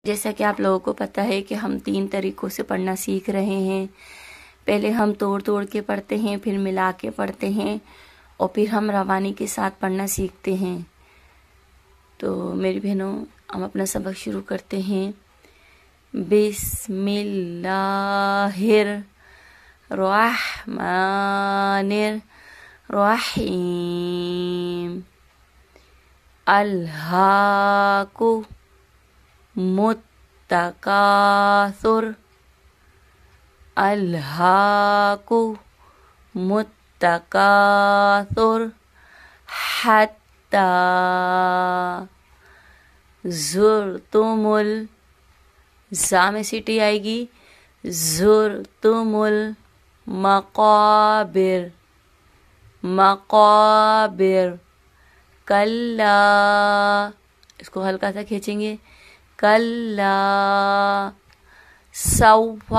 جیسا کہ آپ لوگوں کو پتہ ہے کہ ہم 3 طریقوں سے پڑھنا سیکھ رہے ہیں. پہلے ہم توڑ توڑ کے پڑھتے ہیں، پھر ملا کے پڑھتے ہیں، اور پھر ہم روانی کے ساتھ پڑھنا سیکھتے ہیں. تو میری بہنوں، ہم اپنا سبق شروع کرتے ہیں. بسم اللہ الرحمن الرحیم. الہاکم التکاثر، الہاکم التکاثر حتی زرتم زا میں سیٹی آئے گی، زرتم المقابر، مقابر. کلا، اس کو ہلکا سا کھینچیں گے، کلا سوف،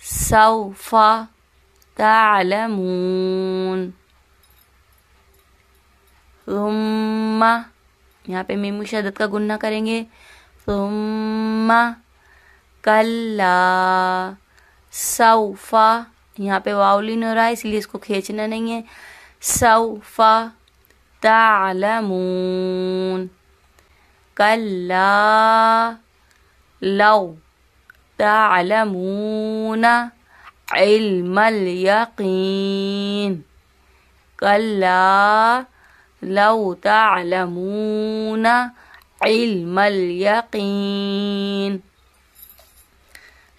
سوف تعلمون. ثم، یہاں پہ میم مشدد کا گنہ کریں گے. ثم کلا سوف، یہاں پہ واؤلین ہو رہا ہے اس لیے اس کو کھینچنا نہیں ہے. سوف تعلمون. کلا لو تعلمون علم الیقین. کلا لو تعلمون علم الیقین.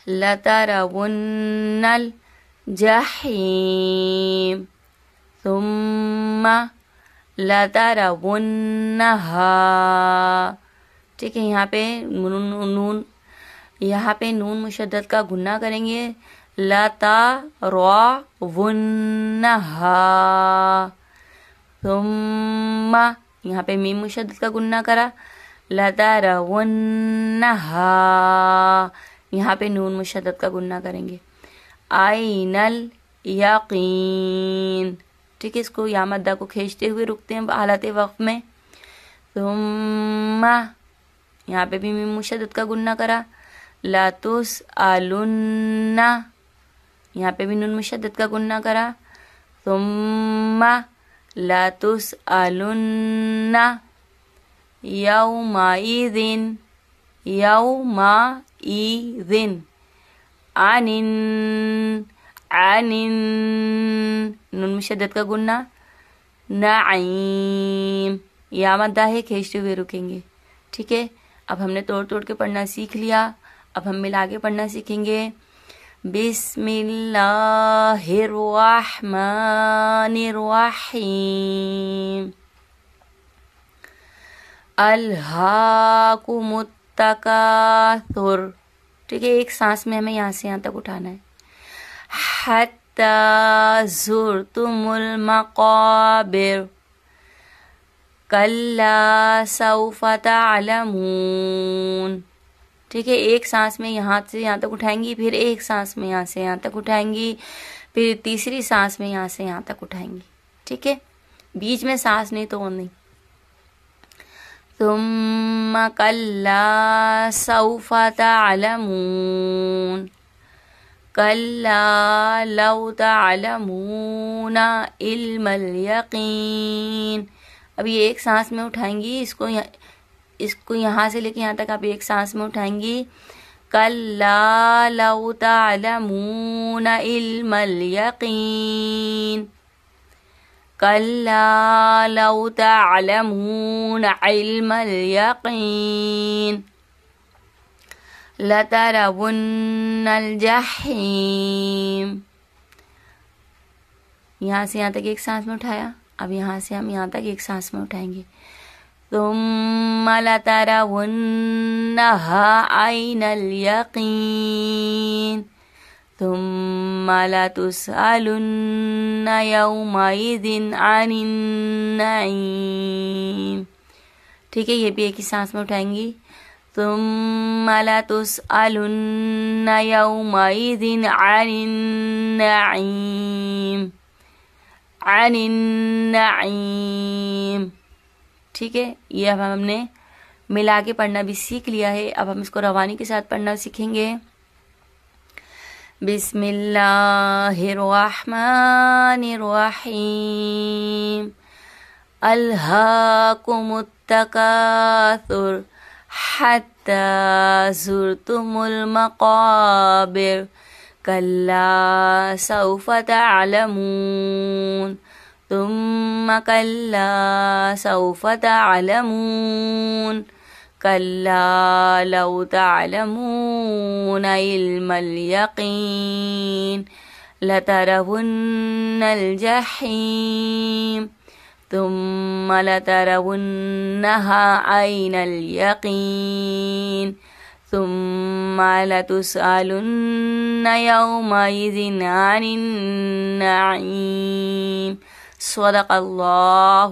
لترون الجحیم ثم لترونہا. ٹھیک ہے، یہاں پہ نون، یہاں پہ نون مشدد کا گنہ کریں گے. لترونہا. ثم، یہاں پہ میم مشدد کا گنہ کرا. لترونہا، یہاں پہ نون مشدد کا گنہ کریں گے. عین الیقین. ٹھیک ہے، اس کو یا مدہ کو کھینچتے ہوئے رکتے ہیں حالت وقف میں. ثم، یہاں پہ بھی میم مشدد کا گنہ کرا. لتسألن، یہاں پہ بھی نون مشدد کا گنہ کرا. ثم لتسألن یومئذ، یومئذ عن نون مشدد کا گنہ. نعیم، یا مدہ ہے، کھینچتے ہوئے رکیں گے. ٹھیک ہے، اب ہم نے توڑ توڑ کے پڑھنا سیکھ لیا. اب ہم ملا کے پڑھنا سیکھیں گے. بسم اللہ الرحمن الرحیم. الہاکم التکاثر. ٹھیک ہے، ایک سانس میں ہمیں یہاں سے یہاں تک اٹھانا ہے. حتی زرتم المقابر. کلا سوف تعلمون. ٹھیک ہے، ایک سانس میں یہاں سے یہاں تک اٹھائیں گی، پھر ایک سانس میں یہاں سے یہاں تک اٹھائیں گی، پھر تیسری سانس میں یہاں سے یہاں تک اٹھائیں گی. ٹھیک ہے، بیچ میں سانس نہیں توڑنی. ثم کلا سوف تعلمون. کلا لو تعلمون علم الیقین. اب یہ ایک سانس میں اٹھائیں گی، اس کو یہاں سے لے کے یہاں تک آپ ایک سانس میں اٹھائیں گی. کلا لو تعلمون علم الیقین. کلا لو تعلمون علم الیقین. لترون الجحیم. یہاں سے یہاں تک ایک سانس میں اٹھایا، اب یہاں سے ہم یہاں تک ایک سانس میں اٹھائیں گے. ثم لترونہا عین الیقین. ثم لتسألن یومئذ عن النعیم. ٹھیک ہے، یہ بھی ایک ہی سانس میں اٹھائیں گی. ثم لتسألن یومئذ عن النعیم، عن النعیم. ٹھیک ہے، یہ اب ہم نے ملا کے پڑھنا بھی سیکھ لیا ہے، اب ہم اس کو روانی کے ساتھ پڑھنا سیکھیں گے۔ بسم اللہ الرحمن الرحیم، الہاکم التکاثر حتی زرتم المقابر کلا سوف تعلمون ثم کلا سوف تعلمون کلا لو تعلمون علم الیقین لترون الجحیم ثم لترونها عین الیقین ثم لتسألن یومئذ عن النعیم۔ صدق اللہ